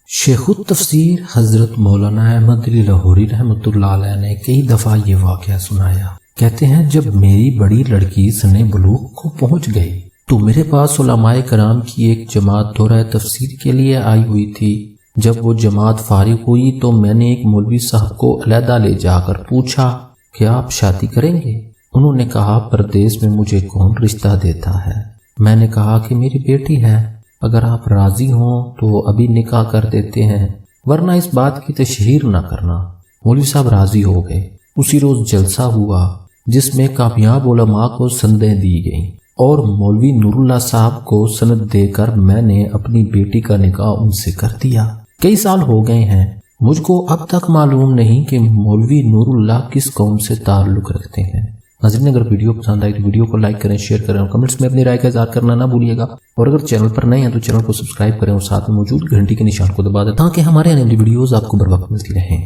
شیخ التفسیر حضرت مولانا احمد علی لاہوری رحمۃ اللہ علیہ نے کئی دفعہ یہ واقعہ سنایا۔ کہتے ہیں جب میری بڑی لڑکی سن بلوغ کو پہنچ گئی تو میرے پاس علماء کرام کی ایک جماعت دورہ تفسیر کے لیے آئی ہوئی تھی۔ جب وہ جماعت فارغ ہوئی تو میں نے ایک مولوی صاحب کو علیحدہ لے جا کر پوچھا کہ آپ شادی کریں گے؟ انہوں نے کہا پردیس میں مجھے کون رشتہ دیتا ہے؟ میں نے کہا کہ میری بیٹی ہے، اگر آپ راضی ہوں تو ابھی نکاح کر دیتے ہیں، ورنہ اس بات کی تشہیر نہ کرنا۔ مولوی صاحب راضی ہو گئے۔ اسی روز جلسہ ہوا جس میں کامیاب علماء کو سندیں دی گئیں اور مولوی نور اللہ صاحب کو سند دے کر میں نے اپنی بیٹی کا نکاح ان سے کر دیا۔ کئی سال ہو گئے ہیں، مجھ کو اب تک معلوم نہیں کہ مولوی نور اللہ کس قوم سے تعلق رکھتے ہیں۔ ناظرین، اگر ویڈیو پسند آئی تو ویڈیو کو لائک کریں، شیئر کریں اور کمنٹس میں اپنی رائے کا اظہار کرنا نہ بھولیے گا، اور اگر چینل پر نئے ہیں تو چینل کو سبسکرائب کریں اور ساتھ میں موجود گھنٹی کے نشان کو دبا دیں تاکہ ہمارے آنے والی ویڈیوز آپ کو بر وقت ملتی رہیں۔